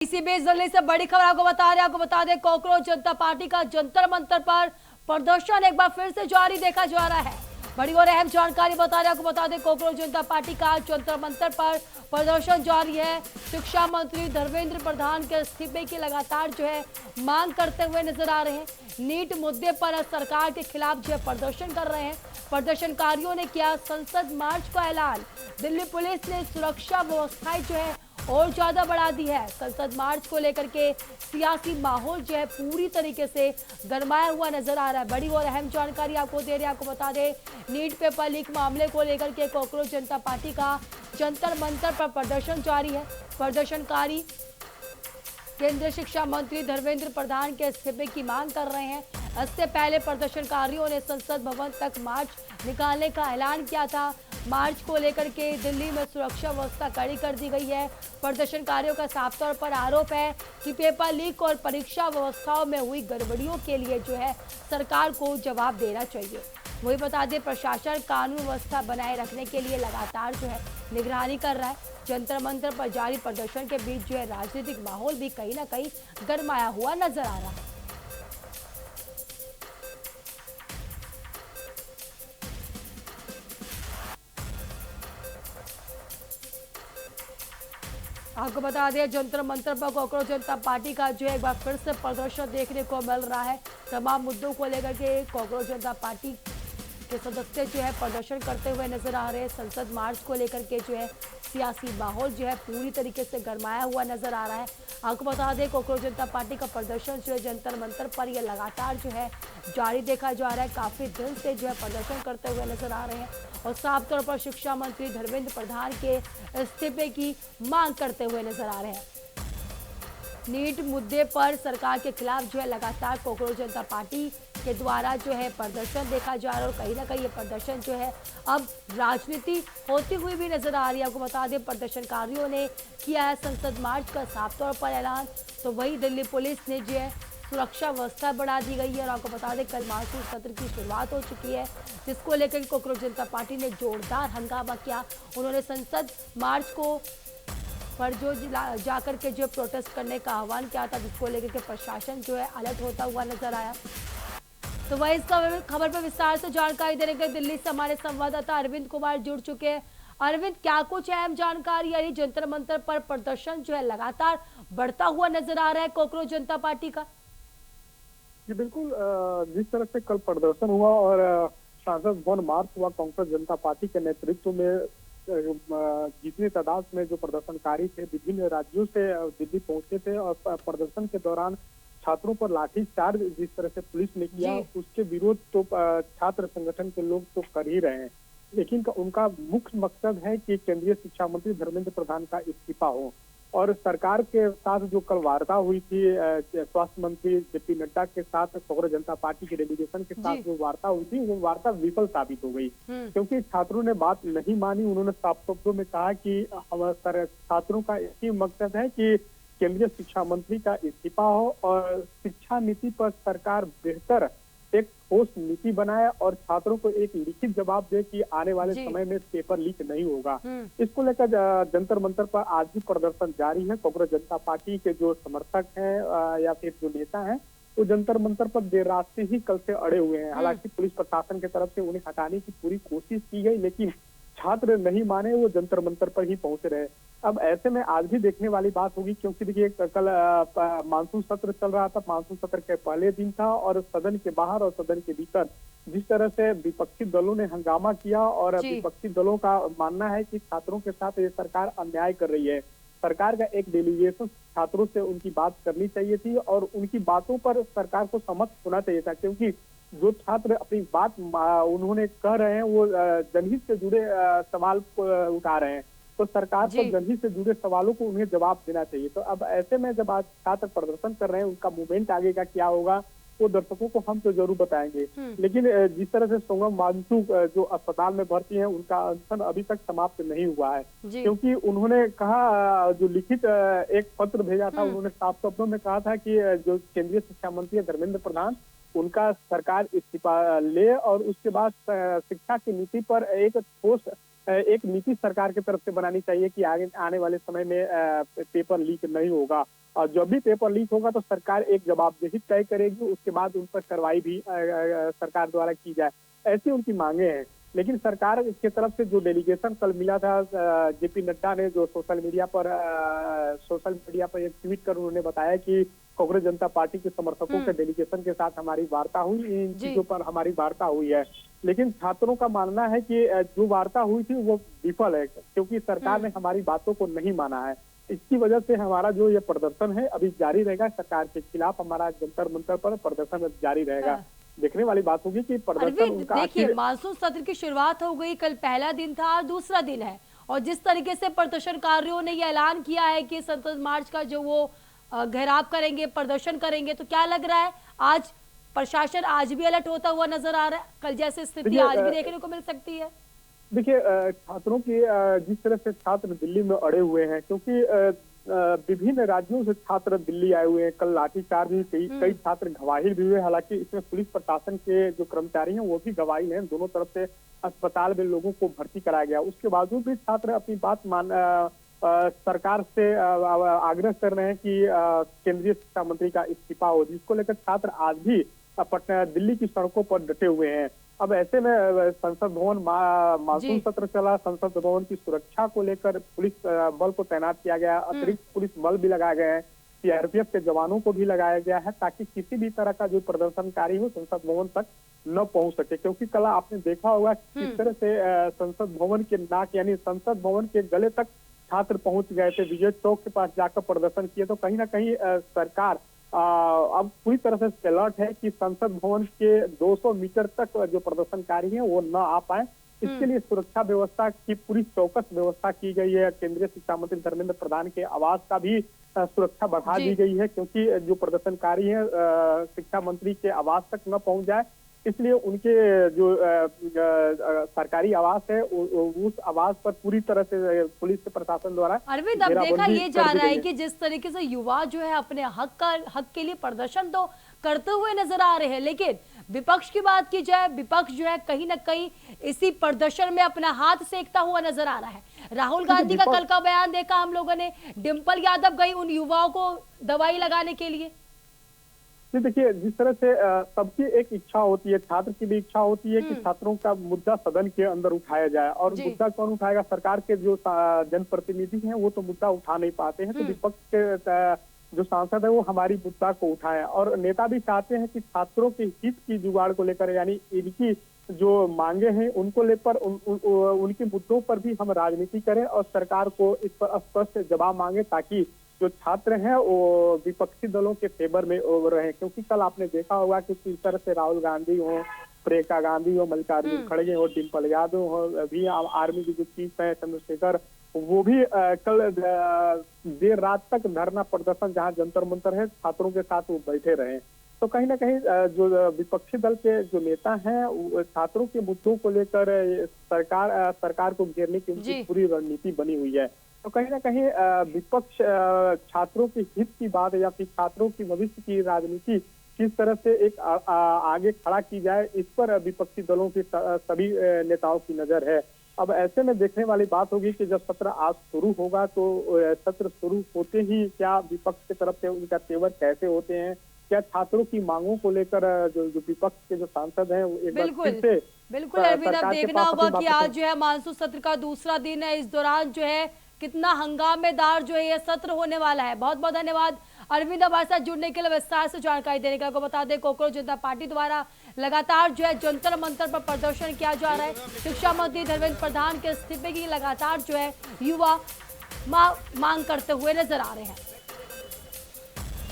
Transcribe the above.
इसी बीच दिल्ली से बड़ी खबर आपको बता दें कॉकरोच जनता पार्टी का जंतर मंतर पर प्रदर्शन एक बार फिर से जारी देखा जा रहा है। बड़ी और अहम जानकारी आपको बता दें कॉकरोच जनता पार्टी का जंतर मंतर पर प्रदर्शन जारी है। शिक्षा मंत्री धर्मेंद्र प्रधान के इस्तीफे की लगातार मांग करते हुए नजर आ रहे हैं। नीट मुद्दे पर सरकार के खिलाफ प्रदर्शन कर रहे हैं। प्रदर्शनकारियों ने किया संसद मार्च का ऐलान। दिल्ली पुलिस ने सुरक्षा व्यवस्थाएं और ज्यादा बढ़ा दी है। संसद मार्च को लेकर के सियासी माहौल पूरी तरीके से गरमाया हुआ नजर आ रहा है। बड़ी और अहम जानकारी आपको दे रहे हैं। आपको बता दें नीट पेपर लीक मामले को लेकर के कॉकरोच जनता पार्टी का जंतर मंतर पर प्रदर्शन जारी है। प्रदर्शनकारी केंद्रीय शिक्षा मंत्री धर्मेंद्र प्रधान के इस्तीफे की मांग कर रहे हैं। इससे पहले प्रदर्शनकारियों ने संसद भवन तक मार्च निकालने का ऐलान किया था। मार्च को लेकर के दिल्ली में सुरक्षा व्यवस्था कड़ी कर दी गई है। प्रदर्शनकारियों का साफ तौर पर आरोप है कि पेपर लीक और परीक्षा व्यवस्थाओं में हुई गड़बड़ियों के लिए सरकार को जवाब देना चाहिए। वही बता दें प्रशासन कानून व्यवस्था बनाए रखने के लिए लगातार निगरानी कर रहा है। जंतर मंतर पर जारी प्रदर्शन के बीच राजनीतिक माहौल भी कहीं ना कहीं गरमाया हुआ नजर आ रहा है। आपको बता दें जंतर मंतर पर कॉकरोच जनता पार्टी का एक बार फिर से प्रदर्शन देखने को मिल रहा है। तमाम मुद्दों को लेकर के कॉकरोच जनता पार्टी के सदस्य प्रदर्शन करते हुए नजर आ रहे हैं। संसद मार्च को लेकर के सियासी माहौल पूरी तरीके से गरमाया हुआ नजर आ रहा है। आपको बता दें कॉकरोच जनता पार्टी का प्रदर्शन जंतर मंतर पर यह लगातार जारी देखा जा रहा है। काफी दिन से प्रदर्शन करते हुए नजर आ रहे हैं और साफ तौर पर शिक्षा मंत्री धर्मेंद्र प्रधान के इस्तीफे की मांग करते हुए नजर आ रहे हैं। नीट मुद्दे पर सरकार के खिलाफ लगातार कॉकरोच जनता पार्टी के द्वारा प्रदर्शन देखा जा रहा है और कहीं ना कहीं ये प्रदर्शन अब राजनीति होती हुई भी नजर आ रही है। आपको बता दें प्रदर्शनकारियों ने किया है संसद मार्च का साफ तौर पर ऐलान, तो वही दिल्ली पुलिस ने सुरक्षा व्यवस्था बढ़ा दी गई है। और आपको बता दें कल मानसून सत्र की शुरुआत हो चुकी है, जिसको लेकर कॉकरोच जनता पार्टी ने जोरदार हंगामा किया। उन्होंने संसद मार्च को पर जाकर के प्रोटेस्ट करने का आह्वान किया था, जिसको लेकर के प्रशासन अलर्ट होता हुआ नजर आया। तो वही इस खबर पर विस्तार से जानकारी देने के दिल्ली से हमारे संवाददाता अरविंद कुमार जुड़ चुके हैं। अरविंद, क्या कुछ अहम जानकारी यानी जंतर मंतर पर प्रदर्शन लगातार बढ़ता हुआ नजर आ रहा है कॉकरोच जनता पार्टी का? जी बिल्कुल, जिस तरह से कल प्रदर्शन हुआ और सांसद भवन मार्च हुआ कांग्रेस जनता पार्टी के नेतृत्व में, जितनी तादाद में जो प्रदर्शनकारी थे विभिन्न राज्यों से दिल्ली पहुंचे थे और प्रदर्शन के दौरान छात्रों पर लाठीचार्ज जिस तरह से पुलिस ने किया, उसके विरोध तो छात्र संगठन के लोग तो कर ही रहे हैं, लेकिन उनका मुख्य मकसद है कि केंद्रीय शिक्षा मंत्री धर्मेंद्र प्रधान का इस्तीफा हो। और सरकार के साथ जो कल वार्ता हुई थी स्वास्थ्य मंत्री जेपी नड्डा के साथ कांग्रेस जनता पार्टी के डेलीगेशन के साथ जो वार्ता हुई थी, वो वार्ता विफल साबित हो गई, क्योंकि छात्रों ने बात नहीं मानी। उन्होंने साफ शब्दों में कहा कि छात्रों का यही मकसद है कि केंद्रीय शिक्षा मंत्री का इस्तीफा हो और शिक्षा नीति पर सरकार बेहतर एक ठोस नीति बनाए और छात्रों को एक लिखित जवाब दे कि आने वाले समय में पेपर लीक नहीं होगा। इसको लेकर जंतर मंतर पर आज भी प्रदर्शन जारी है। कांग्रेस जनता पार्टी के जो समर्थक हैं या फिर जो नेता हैं, वो जंतर मंतर पर देर रात से ही कल से अड़े हुए हैं। हालांकि पुलिस प्रशासन की तरफ से उन्हें हटाने की पूरी कोशिश की गई, लेकिन छात्र नहीं माने, वो जंतर मंतर पर ही पहुंच रहे। अब ऐसे में आज भी देखने वाली बात होगी, क्योंकि देखिए कल मानसून सत्र चल रहा था, मानसून सत्र के पहले दिन था और सदन के बाहर और सदन के भीतर जिस तरह से विपक्षी दलों ने हंगामा किया और विपक्षी दलों का मानना है कि छात्रों के साथ ये सरकार अन्याय कर रही है। सरकार का एक डेलीगेशन छात्रों से उनकी बात करनी चाहिए थी और उनकी बातों पर सरकार को समक्ष होना चाहिए था, क्योंकि जो छात्र अपनी बात उन्होंने कह रहे हैं वो जनहित से जुड़े सवाल उठा रहे हैं, तो सरकार को जनहित से जुड़े सवालों को उन्हें जवाब देना चाहिए। तो अब ऐसे में जब आज छात्र प्रदर्शन कर रहे हैं, उनका मूवमेंट आगे का क्या होगा वो दर्शकों को हम तो जरूर बताएंगे, लेकिन जिस तरह से सोनम वांगचुक जो अस्पताल में भर्ती हैं, उनका अनशन अभी तक समाप्त नहीं हुआ है, क्योंकि उन्होंने कहा, जो लिखित एक पत्र भेजा था, उन्होंने साफ शब्दों में कहा था कि जो केंद्रीय शिक्षा मंत्री धर्मेंद्र प्रधान, उनका सरकार इस्तीफा ले और उसके बाद शिक्षा की नीति पर एक ठोस एक नीति सरकार की तरफ से बनानी चाहिए कि आगे आने वाले समय में पेपर लीक नहीं होगा, और जब भी पेपर लीक होगा तो सरकार एक जवाबदेही तय करेगी, उसके बाद उन पर कार्रवाई भी सरकार द्वारा की जाए, ऐसी उनकी मांगे हैं। लेकिन सरकार की तरफ से जो डेलीगेशन कल मिला था, जेपी नड्डा ने जो सोशल मीडिया पर एक ट्वीट कर उन्होंने बताया कि कांग्रेस जनता पार्टी के समर्थकों के डेलीगेशन के साथ हमारी वार्ता हुई, इन चीजों पर हमारी वार्ता हुई है। लेकिन छात्रों का मानना है कि जो वार्ता हुई थी वो विफल है, क्योंकि सरकार ने हमारी बातों को नहीं माना है। इसकी वजह से हमारा जो ये प्रदर्शन है अभी जारी रहेगा, सरकार के खिलाफ हमारा जंतर मंतर पर प्रदर्शन जारी रहेगा। देखने वाली बात होगी कि प्रदर्शन उनका देखिए, मानसून सत्र की शुरुआत हो गई, कल पहला दिन था और दूसरा दिन है, और जिस तरीके से प्रदर्शनकारियों ने ये ऐलान किया है कि संसद मार्च का जो वो घेराव करेंगे, प्रदर्शन करेंगे, तो क्या लग रहा है आज प्रशासन आज भी अलर्ट होता हुआ नजर आ रहा है? कल जैसे स्थिति आज भी देखने को मिल सकती है? देखिए, छात्रों की जिस तरह से छात्र दिल्ली में अड़े हुए हैं, क्योंकि विभिन्न राज्यों से छात्र दिल्ली आए हुए हैं, कल लाठीचार्ज भी कई छात्र घवाहिल भी हुए। हालांकि इसमें पुलिस प्रशासन के जो कर्मचारी हैं वो भी घवाहिल हैं, दोनों तरफ से अस्पताल में लोगों को भर्ती कराया गया। उसके बावजूद भी छात्र अपनी बात सरकार से आग्रह कर रहे हैं कि केंद्रीय शिक्षा मंत्री का इस्तीफा हो, जिसको लेकर छात्र आज भी पटना दिल्ली की सड़कों पर डटे हुए हैं। अब ऐसे में संसद भवन मानसून सत्र चला, संसद भवन की सुरक्षा को लेकर पुलिस बल को तैनात किया गया, अतिरिक्त पुलिस बल भी लगाए गए हैं, सीआरपीएफ के जवानों को भी लगाया गया है, ताकि किसी भी तरह का जो प्रदर्शनकारी हो संसद भवन तक न पहुंच सके। क्योंकि कल आपने देखा होगा किस तरह से संसद भवन के नाक यानी संसद भवन के गले तक छात्र पहुंच गए थे, विजय चौक के पास जाकर प्रदर्शन किए। तो कहीं ना कहीं सरकार अब पूरी तरह से अलर्ट है कि संसद भवन के 200 मीटर तक जो प्रदर्शनकारी हैं वो न आ पाए। इसके लिए सुरक्षा व्यवस्था की पूरी चौकस व्यवस्था की गई है। केंद्रीय शिक्षा मंत्री धर्मेंद्र प्रधान के आवास का भी सुरक्षा बढ़ा दी गई है, क्योंकि जो प्रदर्शनकारी हैं शिक्षा मंत्री के आवास तक न पहुंच जाए, इसलिए उनके जो सरकारी आवास है उस आवास पर पूरी तरह से पुलिस के प्रशासन द्वारा अरविंद, अब देखा ये जा रहा है कि जिस तरीके से युवा जो है अपने हक के लिए प्रदर्शन तो करते हुए नजर आ रहे हैं, लेकिन विपक्ष की बात की जाए, विपक्ष जो है कहीं ना कहीं इसी प्रदर्शन में अपना हाथ सेकता हुआ नजर आ रहा है। राहुल गांधी का कल का बयान देखा हम लोगों ने, डिम्पल यादव गई उन युवाओं को दवाई लगाने के लिए। देखिए, जिस तरह से सबकी एक इच्छा होती है, छात्र की भी इच्छा होती है कि छात्रों का मुद्दा सदन के अंदर उठाया जाए, और मुद्दा कौन उठाएगा? सरकार के जो जनप्रतिनिधि हैं वो तो मुद्दा उठा नहीं पाते हैं, तो विपक्ष के जो सांसद है वो हमारी मुद्दा को उठाएं। और नेता भी चाहते हैं कि छात्रों के हित की जुगाड़ को लेकर, यानी इनकी जो मांगे हैं उनको लेकर उनके मुद्दों पर भी हम राजनीति करें और सरकार को इस पर स्पष्ट जवाब मांगे, ताकि जो छात्र हैं वो विपक्षी दलों के फेवर में रहे। क्योंकि कल आपने देखा होगा कि किस तरह से राहुल गांधी हो, प्रियंका गांधी हो, मल्लिकार्जुन खड़गे हो, डिम्पल यादव हो, अभी आर्मी की जो चीफ है चंद्रशेखर, वो भी कल देर रात तक धरना प्रदर्शन जहां जंतर मंतर है छात्रों के साथ वो बैठे रहे। तो कहीं ना कहीं जो विपक्षी दल के जो नेता हैं छात्रों के मुद्दों को लेकर सरकार को घेरने की उनकी पूरी रणनीति बनी हुई है। तो कहीं ना कहीं विपक्ष छात्रों के हित की बात या फिर छात्रों की भविष्य की राजनीति किस तरह से एक आगे खड़ा की जाए, इस पर विपक्षी दलों के सभी नेताओं की नजर है। अब ऐसे में देखने वाली बात होगी कि जब सत्र आज शुरू होगा तो सत्र शुरू होते ही क्या विपक्ष की तरफ से उनका तेवर कैसे होते हैं, क्या छात्रों की मांगों को लेकर जो विपक्ष के जो सांसद हैं एक बार फिर से बिल्कुल अरविंद, अब देखना होगा कि आज जो है मानसून सत्र का दूसरा दिन है, इस दौरान जो है कितना हंगामेदार जो है ये सत्र होने वाला है। बहुत बहुत धन्यवाद अरविंद हमारे साथ जुड़ने के लिए, विस्तार से जानकारी देने के लिए। आपको बता दें कांग्रेस जनता पार्टी द्वारा लगातार जो है जंतर मंतर पर प्रदर्शन किया जा रहा है। शिक्षा मंत्री धर्मेंद्र प्रधान के इस्तीफे की लगातार जो है युवा मांग करते हुए नजर आ रहे हैं।